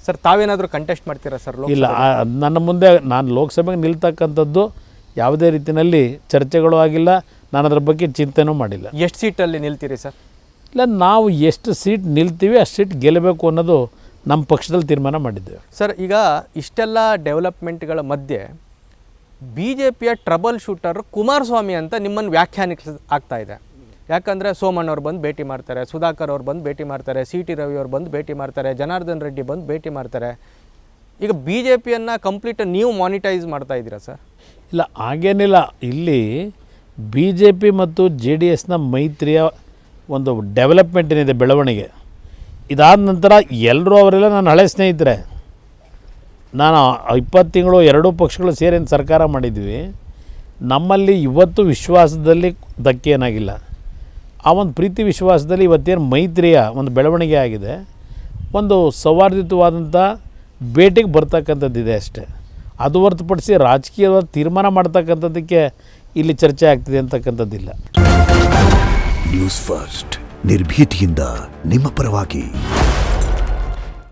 Sir ತಾವೇನಾದರೂ contest ಮಾಡ್ತೀರಾ sir? ಇಲ್ಲ, ನನ್ನ ಮುಂದೆ ನಾನು ಲೋಕಸಭೆಗೆ ನಿಲ್ತಕ್ಕಂಥದ್ದು ಯಾವುದೇ ರೀತಿಯಲ್ಲಿ ಚರ್ಚೆಗಳು ಆಗಿಲ್ಲ, ನಾನು ಅದ್ರ ಬಗ್ಗೆ ಚಿಂತೆನೂ ಮಾಡಿಲ್ಲ. ಎಷ್ಟು ಸೀಟಲ್ಲಿ ನಿಲ್ತೀರಿ ಸರ್? ಇಲ್ಲ, ನಾವು ಎಷ್ಟು ಸೀಟ್ ನಿಲ್ತೀವಿ ಅಷ್ಟು ಸೀಟ್ ಗೆಲ್ಲಬೇಕು ಅನ್ನೋದು ನಮ್ಮ ಪಕ್ಷದಲ್ಲಿ ತೀರ್ಮಾನ ಮಾಡಿದ್ದೇವೆ. ಸರ್, ಈಗ ಇಷ್ಟೆಲ್ಲ ಡೆವಲಪ್ಮೆಂಟ್ಗಳ ಮಧ್ಯೆ BJPಯ ಟ್ರಬಲ್ ಶೂಟರ್ ಕುಮಾರಸ್ವಾಮಿ ಅಂತ ನಿಮ್ಮನ್ನು ಆಗ್ತಾ ಇದೆ. ಯಾಕಂದರೆ ಸೋಮಣ್ಣವ್ರು ಬಂದು ಭೇಟಿ ಮಾಡ್ತಾರೆ, ಸುಧಾಕರ್ ಅವ್ರು ಬಂದು ಭೇಟಿ ಮಾಡ್ತಾರೆ, CT ರವಿ ಅವ್ರು ಬಂದು ಭೇಟಿ ಮಾಡ್ತಾರೆ, ಜನಾರ್ದನ್ ರೆಡ್ಡಿ ಬಂದು ಭೇಟಿ ಮಾಡ್ತಾರೆ. ಈಗ BJPಯನ್ನು ಕಂಪ್ಲೀಟ್ ನೀವು ಮಾನಿಟೈಸ್ ಮಾಡ್ತಾ ಇದ್ದೀರಾ ಸರ್? ಇಲ್ಲ, ಹಾಗೇನಿಲ್ಲ. ಇಲ್ಲಿ BJP ಮತ್ತು JDSನ ಮೈತ್ರಿಯ ಒಂದು ಡೆವಲಪ್ಮೆಂಟ್ ಏನಿದೆ, ಬೆಳವಣಿಗೆ, ಇದಾದ ನಂತರ ಎಲ್ಲರೂ ಅವರೆಲ್ಲ ನನ್ನ ಹಳೆ ಸ್ನೇಹಿತರೆ. ನಾನು 20 ತಿಂಗಳು ಎರಡೂ ಪಕ್ಷಗಳು ಸೇರಿ ಸರ್ಕಾರ ಮಾಡಿದ್ವಿ. ನಮ್ಮಲ್ಲಿ ಇವತ್ತು ವಿಶ್ವಾಸದಲ್ಲಿ ಧಕ್ಕೆ ಏನಾಗಿಲ್ಲ. ಆ ಒಂದು ಪ್ರೀತಿ ವಿಶ್ವಾಸದಲ್ಲಿ ಇವತ್ತೇನು ಮೈತ್ರಿಯ ಒಂದು ಬೆಳವಣಿಗೆ ಆಗಿದೆ, ಒಂದು ಸೌಹಾರ್ದಯುತವಾದಂಥ ಭೇಟಿಗೆ ಬರ್ತಕ್ಕಂಥದ್ದಿದೆ ಅಷ್ಟೇ. ಅದು ಹೊರತುಪಡಿಸಿ ರಾಜಕೀಯವಾದ ತೀರ್ಮಾನ ಮಾಡ್ತಕ್ಕಂಥದ್ದಕ್ಕೆ ಇಲ್ಲಿ ಚರ್ಚೆ ಆಗ್ತಿದೆ ಅಂತಕ್ಕಂಥದ್ದಿಲ್ಲ. ನ್ಯೂಸ್ ಫಸ್ಟ್, ನಿರ್ಭೀತಿಯಿಂದ ನಿಮ್ಮ ಪರವಾಗಿ.